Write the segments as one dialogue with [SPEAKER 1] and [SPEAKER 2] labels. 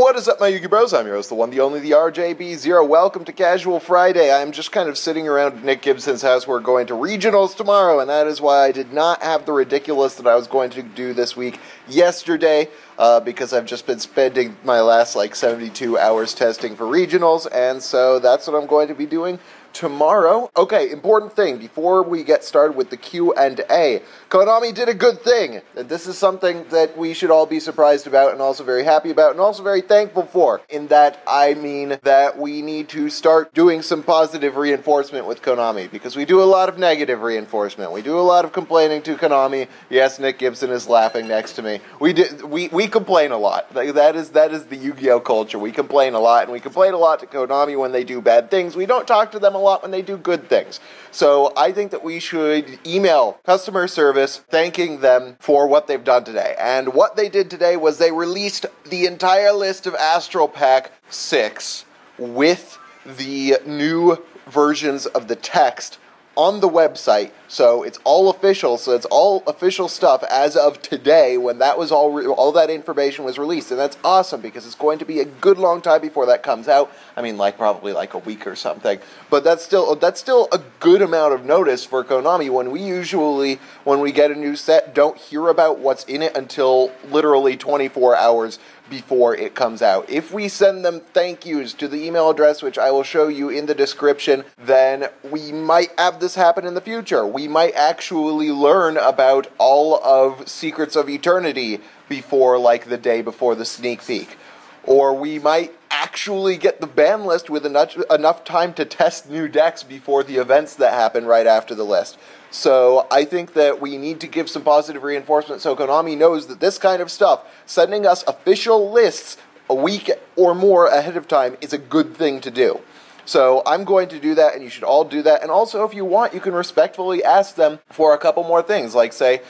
[SPEAKER 1] What is up, my Yugi Bros? I'm your host, the one, the only, the RJB0. Welcome to Casual Friday. I'm just kind of sitting around Nick Gibson's house. We're going to regionals tomorrow, and that is why I did not have the ridiculous that I was going to do this week yesterday, because I've just been spending my last, 72 hours testing for regionals, and so that's what I'm going to be doing tomorrow. Okay, important thing, before we get started with the Q&A, Konami did a good thing. This is something that we should all be surprised about and also very happy about and also very thankful for. In that, I mean that we need to start doing some positive reinforcement with Konami, because we do a lot of negative reinforcement. We do a lot of complaining to Konami. Yes, Nick Gibson is laughing next to me. We complain a lot. That is the Yu-Gi-Oh culture. We complain a lot, and we complain a lot to Konami when they do bad things. We don't talk to them a lot when they do good things. So I think that we should email customer service thanking them for what they've done today. And what they did today was they released the entire list of Astral Pack 6 with the new versions of the text on the website. So it's all official. So it's all official stuff as of today, when that was all that information was released, and that's awesome because it's going to be a good long time before that comes out. I mean, probably a week or something. But that's still a good amount of notice for Konami, when we usually, when we get a new set, don't hear about what's in it until literally 24 hours before it comes out. If we send them thank yous to the email address, which I will show you in the description, then we might have this happen in the future. We might actually learn about all of Secrets of Eternity before, the day before the sneak peek. Or we might actually get the ban list with enough time to test new decks before the events that happen right after the list. So I think that we need to give some positive reinforcement so Konami knows that this kind of stuff, sending us official lists a week or more ahead of time, is a good thing to do. So I'm going to do that, and you should all do that. And also, if you want, you can respectfully ask them for a couple more things. Like, say,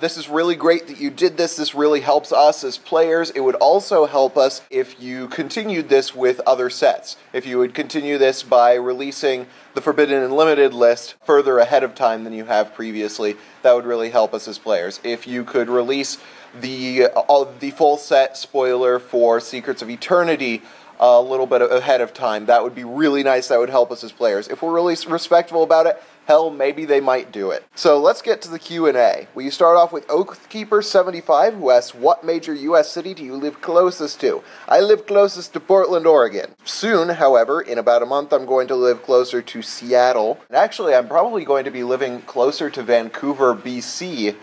[SPEAKER 1] this is really great that you did this. This really helps us as players. It would also help us if you continued this with other sets. If you would continue this by releasing the Forbidden and Limited list further ahead of time than you have previously, that would really help us as players. If you could release the full set spoiler for Secrets of Eternity a little bit ahead of time, that would be really nice. That would help us as players. If we're really respectful about it, hell, maybe they might do it. So let's get to the Q&A. We start off with Oathkeeper75, who asks, what major U.S. city do you live closest to? I live closest to Portland, Oregon. Soon, however, in about a month, I'm going to live closer to Seattle. And actually, I'm probably going to be living closer to Vancouver, BC,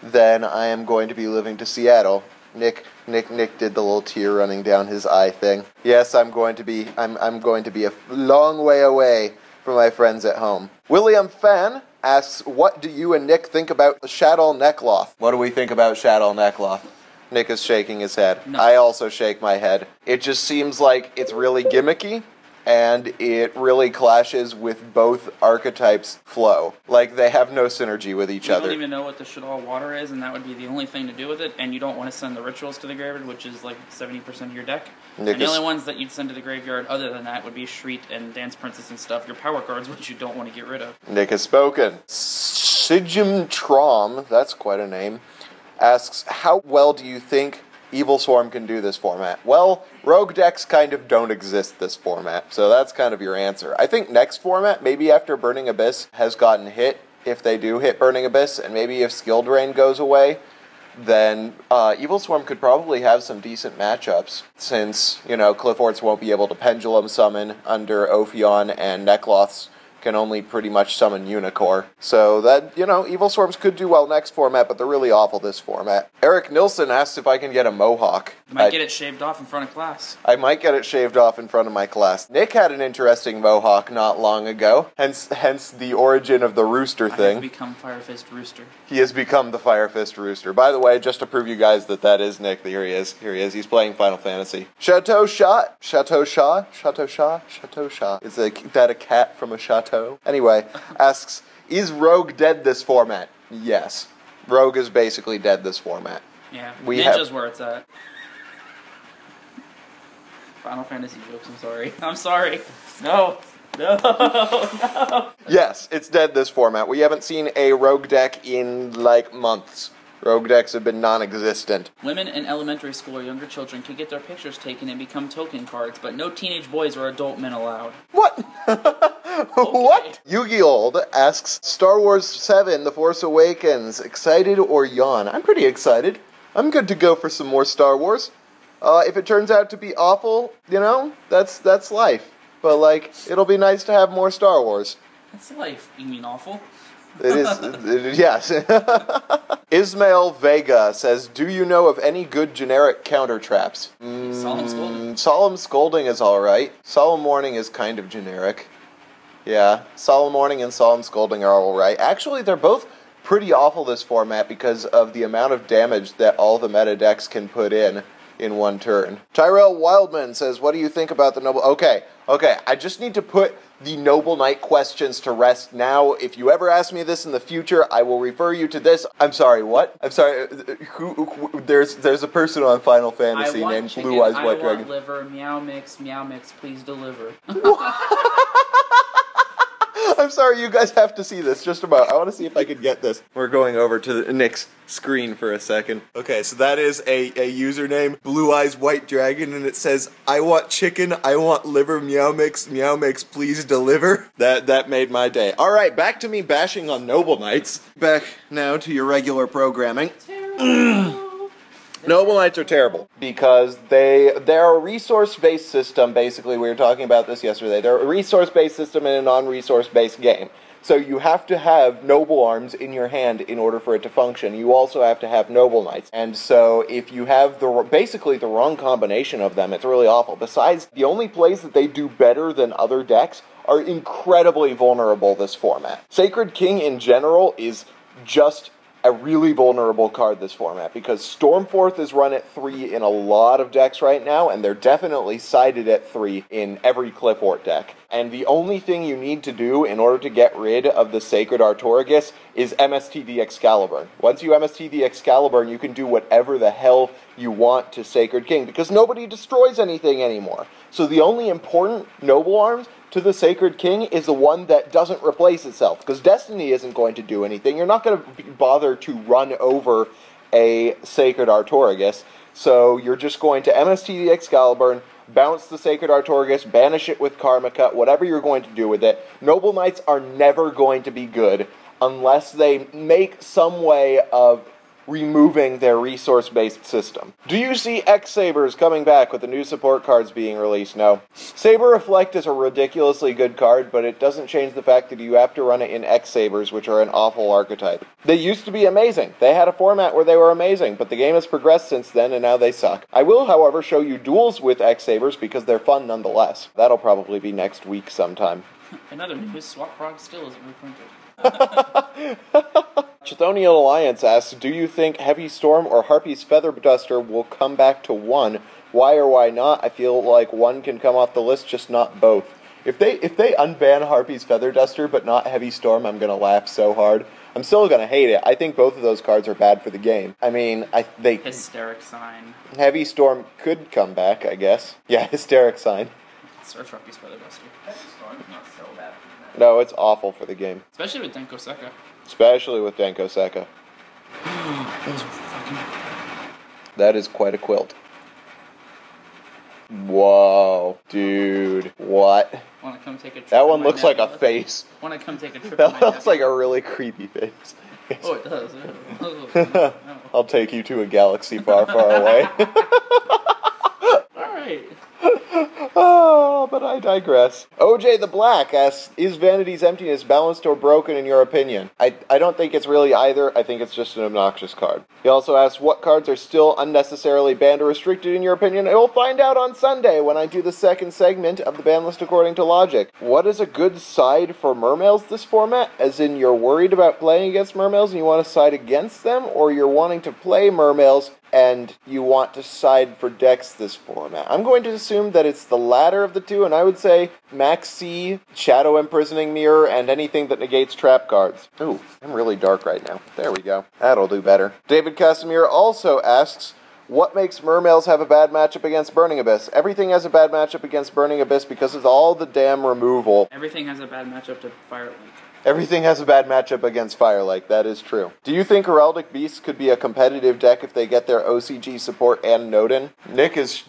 [SPEAKER 1] than I am going to be living to Seattle. Nick did the little tear running down his eye thing. Yes, I'm going to be a long way away from my friends at home. William Fan asks, what do you and Nick think about the Shadow Neckcloth? What do we think about Shadow Neckcloth? Nick is shaking his head. No. I also shake my head. It just seems like it's really gimmicky, and it really clashes with both archetypes' flow. They have no synergy with each other.
[SPEAKER 2] You don't even know what the Shadal Water is, and that would be the only thing to do with it, and you don't want to send the rituals to the graveyard, which is 70% of your deck. And the only ones that you'd send to the graveyard other than that would be Shriek and Dance Princess and stuff, your power cards, which you don't want to get rid of.
[SPEAKER 1] Nick has spoken. Sijim Trom, that's quite a name, asks, how well do you think Evil Swarm can do this format? Well, rogue decks kind of don't exist this format, so that's kind of your answer. I think next format, maybe after Burning Abyss has gotten hit, if they do hit Burning Abyss, and maybe if Skill Drain goes away, then Evil Swarm could probably have some decent matchups, since, Cliff-Orts won't be able to Pendulum Summon under Ophion, and Neckcloths can only pretty much summon Unicorn. So that, Evil Swarms could do well next format, but they're really awful this format. Eric Nilsson asks if I can get a mohawk.
[SPEAKER 2] You might get it shaved off in front of class.
[SPEAKER 1] I might get it shaved off in front of my class. Nick had an interesting mohawk not long ago, hence the origin of the rooster thing.
[SPEAKER 2] I have become Fire Fist Rooster.
[SPEAKER 1] He has become the Fire Fist Rooster. By the way, just to prove you guys that is Nick, here he is. He's playing Final Fantasy. Chateau Shah. Is that a cat from a chateau? Anyway, asks, is Rogue dead this format? Yes. Rogue is basically dead this format.
[SPEAKER 2] Yeah, Ninja's where it's at. Final Fantasy jokes, I'm sorry. I'm sorry. No.
[SPEAKER 1] Yes, it's dead this format. We haven't seen a Rogue deck in, months. Rogue decks have been non-existent.
[SPEAKER 2] Women in elementary school or younger children can get their pictures taken and become token cards, but no teenage boys or adult men allowed.
[SPEAKER 1] What? What? Yu-Gi-Oh! Asks, Star Wars 7, The Force Awakens, excited or yawn? I'm pretty excited. I'm good to go for some more Star Wars. If it turns out to be awful, you know, that's life. But, like, it'll be nice to have more Star Wars.
[SPEAKER 2] That's life. You mean awful?
[SPEAKER 1] Yes. Ismail Vega says, do you know of any good generic counter traps?
[SPEAKER 2] Solemn Scolding.
[SPEAKER 1] Solemn Scolding is alright. Solemn Warning is kind of generic. Yeah, Solemn Warning and Solemn Scolding are alright. Actually, they're both pretty awful this format because of the amount of damage that all the meta decks can put in one turn. Tyrell Wildman says, what do you think about the Noble... Okay, I just need to put the Noble Knight questions to rest now. If you ever ask me this in the future, I will refer you to this. I'm sorry, what? I'm sorry, there's a person on Final Fantasy named Blue Eyes White Dragon.
[SPEAKER 2] I want liver, meow mix, please deliver.
[SPEAKER 1] I'm sorry, you guys have to see this just about. I want to see if I can get this. We're going over to Nick's screen for a second. Okay, so that is a username, Blue Eyes White Dragon, and it says, I want chicken, I want liver, meow mix, please deliver. That made my day. Alright, back to me bashing on Noble Knights. Back now to your regular programming. Noble Knights are terrible because they're a resource-based system. Basically, we were talking about this yesterday. They're a resource-based system in a non-resource-based game. So you have to have Noble Arms in your hand in order for it to function. You also have to have Noble Knights. And so if you have basically the wrong combination of them, it's really awful. Besides, the only place that they do better than other decks are incredibly vulnerable this format. Sacred King in general is just a really vulnerable card this format because Stormforth is run at 3 in a lot of decks right now, and they're definitely sided at 3 in every Cliffort deck. And the only thing you need to do in order to get rid of the Sacred Artorigus is MST the Excalibur. Once you MST the Excalibur, you can do whatever the hell you want to Sacred King because nobody destroys anything anymore. So the only important Noble Arms to the Sacred King is the one that doesn't replace itself, because Destiny isn't going to do anything. You're not going to bother to run over a Sacred Artorigus, so you're just going to MST the Excalibur, bounce the Sacred Artorigus, banish it with Karma Cut, whatever you're going to do with it. Noble Knights are never going to be good unless they make some way of removing their resource-based system. Do you see X-Sabers coming back with the new support cards being released? No. Saber Reflect is a ridiculously good card, but it doesn't change the fact that you have to run it in X-Sabers, which are an awful archetype. They used to be amazing. They had a format where they were amazing, but the game has progressed since then, and now they suck. I will, however, show you duels with X-Sabers because they're fun nonetheless. That'll probably be next week sometime.
[SPEAKER 2] Another news, Swap Frog still isn't reprinted.
[SPEAKER 1] Chthonian Alliance asks, do you think Heavy Storm or Harpy's Feather Duster will come back to 1? Why or why not? I feel like 1 can come off the list, just not both. If they unban Harpy's Feather Duster but not Heavy Storm, I'm gonna laugh so hard. I'm still gonna hate it. I think both of those cards are bad for the game. I mean,
[SPEAKER 2] Hysteric Sign.
[SPEAKER 1] Heavy Storm could come back, I guess. Yeah, Hysteric Sign.
[SPEAKER 2] Search Harpy's Feather Duster.
[SPEAKER 3] Heavy Storm's not so bad.
[SPEAKER 1] No, it's awful for the game.
[SPEAKER 2] Especially with Denko Sekka.
[SPEAKER 1] Especially with Denko Sekka. That is quite a quilt. Whoa, dude. What?
[SPEAKER 2] Wanna come take a trip?
[SPEAKER 1] That one looks like a face.
[SPEAKER 2] Wanna come take a trip?
[SPEAKER 1] That looks like a really creepy face.
[SPEAKER 2] Oh, it does. Oh,
[SPEAKER 1] I'll take you to a galaxy far, far away.
[SPEAKER 2] Alright.
[SPEAKER 1] Oh, but I digress. OJ the Black asks, is Vanity's Emptiness balanced or broken in your opinion? I don't think it's really either. I think it's just an obnoxious card. He also asks, what cards are still unnecessarily banned or restricted in your opinion? I will find out on Sunday when I do the second segment of the ban list according to logic. What is a good side for Mermails this format? As in, you're worried about playing against Mermails and you want to side against them? Or you're wanting to play Mermails and you want to side for decks this format? I'm going to assume that it's the latter of the two, and I would say Max C, Shadow Imprisoning Mirror, and anything that negates trap cards. Ooh, I'm really dark right now. There we go. That'll do better. David Casimir also asks, what makes Mermails have a bad matchup against Burning Abyss? Everything has a bad matchup against Burning Abyss because of all the damn removal.
[SPEAKER 2] Everything has a bad matchup to Firelink.
[SPEAKER 1] Everything has a bad matchup against Fire Lake, that is true. Do you think Heraldic Beasts could be a competitive deck if they get their OCG support and Nodin? Nick is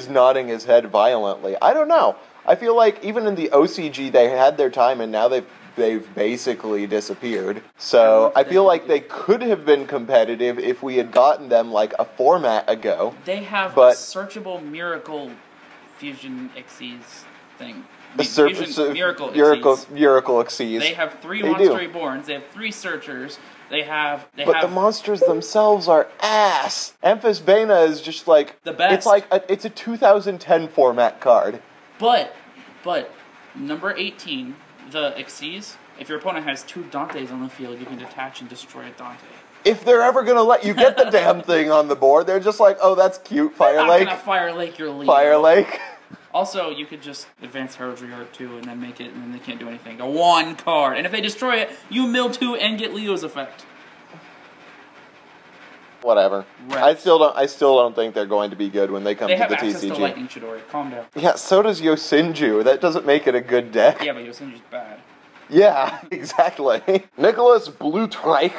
[SPEAKER 1] nodding his head violently. I don't know. I feel like even in the OCG they had their time and now they've basically disappeared. So I feel like they could have been competitive if we had gotten them like a format ago.
[SPEAKER 2] They have a searchable Miracle Fusion Xyz thing.
[SPEAKER 1] Miracle Xyz.
[SPEAKER 2] They have 3 Monster Reborns, they have 3 Searchers,
[SPEAKER 1] But the monsters themselves are ass! Emphas Bana is just like...
[SPEAKER 2] the best.
[SPEAKER 1] It's a 2010 format card.
[SPEAKER 2] But, number 18, the Xyz, if your opponent has 2 Dantes on the field, you can detach and destroy a Dante.
[SPEAKER 1] If they're ever gonna let you get the damn thing on the board, they're just like, oh, that's cute, Fire Lake.
[SPEAKER 2] They're not gonna Fire Lake your lead.
[SPEAKER 1] Fire Lake.
[SPEAKER 2] Also, you could just advance Heraldry Art 2 and then make it, and then they can't do anything. A 1 card. And if they destroy it, you mill 2 and get Leo's effect.
[SPEAKER 1] Whatever.
[SPEAKER 2] Right.
[SPEAKER 1] I still don't think they're going to be good when they come to the TCG.
[SPEAKER 2] They have access to Lightning Chidori. Calm down.
[SPEAKER 1] Yeah, so does Yosinju. That doesn't make it a good deck.
[SPEAKER 2] Yeah, but Yosinju's bad.
[SPEAKER 1] Yeah, exactly. Nicholas Blutreich.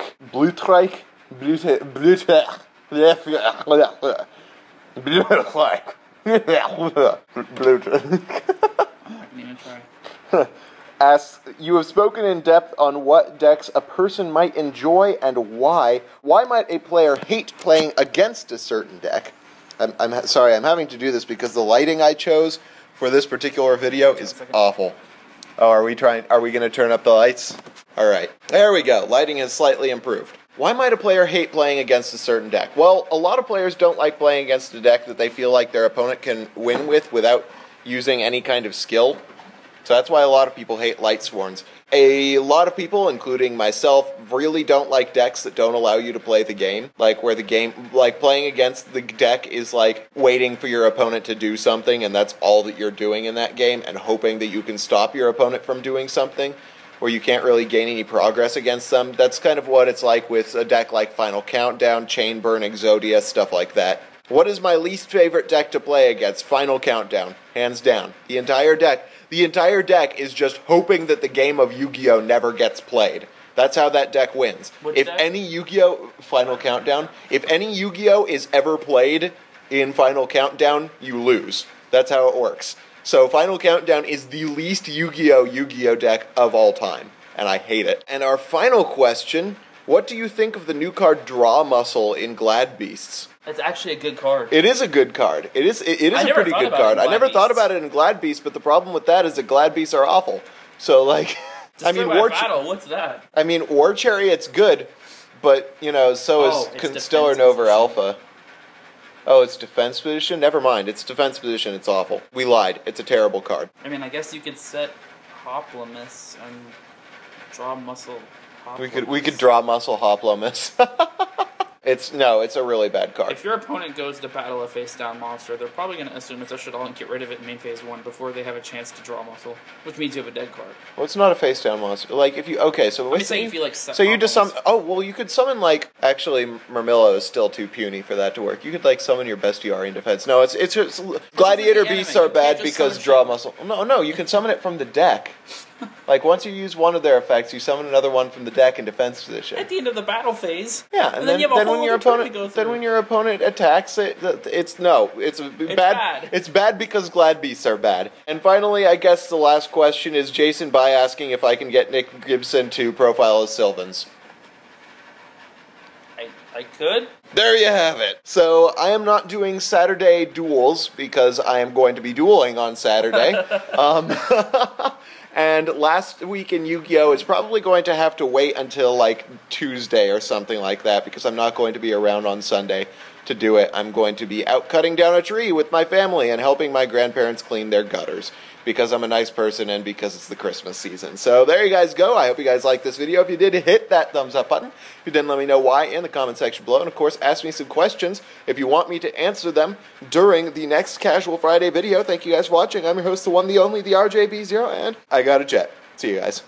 [SPEAKER 1] Asks, you have spoken in depth on what decks a person might enjoy and why. Why might a player hate playing against a certain deck? I'm sorry, I'm having to do this because the lighting I chose for this particular video is awful. Oh, are we going to turn up the lights? Alright, there we go. Lighting is slightly improved. Why might a player hate playing against a certain deck? Well, a lot of players don't like playing against a deck that they feel like their opponent can win with without using any kind of skill. So that's why a lot of people hate Lightsworns. A lot of people, including myself, really don't like decks that don't allow you to play the game. Like, where the game, like, playing against the deck is like waiting for your opponent to do something, and that's all that you're doing in that game, and hoping that you can stop your opponent from doing something, where you can't really gain any progress against them. That's kind of what it's like with a deck like Final Countdown, Chainburn, Exodia, stuff like that. What is my least favorite deck to play against? Final Countdown. Hands down. The entire deck is just hoping that the game of Yu-Gi-Oh! Never gets played. That's how that deck wins. If any Yu-Gi-Oh! Final Countdown, if any Yu-Gi-Oh! Is ever played in Final Countdown, you lose. That's how it works. So Final Countdown is the least Yu-Gi-Oh! Deck of all time, and I hate it. And our final question, what do you think of the new card Draw Muscle in Glad Beasts?
[SPEAKER 2] It's actually a good card.
[SPEAKER 1] It is a good card. It is a pretty good card. I never thought about it in Glad Beasts, but the problem with that is that Glad Beasts are awful. So, like, I mean,
[SPEAKER 2] what's that?
[SPEAKER 1] I mean, War Chariot's good, but, you know, so is Stellar Nova Alpha. Oh, it's Defense Position? Never mind. It's Defense Position. It's awful. We lied. It's a terrible card.
[SPEAKER 2] I mean, I guess you could set Hoplomys and Draw Muscle Hoplomys.
[SPEAKER 1] We could Draw Muscle Hoplomys. It's a really bad card.
[SPEAKER 2] If your opponent goes to battle a face-down monster, they're probably going to assume it's a Shaddoll and get rid of it in main phase 1 before they have a chance to draw muscle, which means you have a dead card.
[SPEAKER 1] Well, it's not a face-down monster. Like, if you... Okay, so...
[SPEAKER 2] I'm saying if you, like, set
[SPEAKER 1] so you just summon... Oh, well, you could summon, like... Actually, Murmillo is still too puny for that to work. You could, like, summon your bestiary in defense. No, it's just... Gladiator Beasts are bad because draw muscle... No, you can summon it from the deck. Like, once you use one of their effects, you summon another one from the deck in defense position.
[SPEAKER 2] At the end of the battle phase.
[SPEAKER 1] Yeah, and then when your opponent attacks it, it's bad. It's bad because Glad Beasts are bad. And finally, I guess the last question is Jason By asking if I can get Nick Gibson to profile as Sylvans.
[SPEAKER 2] I could.
[SPEAKER 1] There you have it. So, I am not doing Saturday duels because I am going to be dueling on Saturday. And last week in Yu-Gi-Oh! Is probably going to have to wait until, like, Tuesday or something like that, because I'm not going to be around on Sunday to do it. I'm going to be out cutting down a tree with my family and helping my grandparents clean their gutters, because I'm a nice person and because it's the Christmas season. So there you guys go. I hope you guys liked this video. If you did, hit that thumbs up button. If you didn't, let me know why in the comment section below. And of course, ask me some questions if you want me to answer them during the next Casual Friday video. Thank you guys for watching. I'm your host, the one, the only, the RJB0, and I got a jet. See you guys.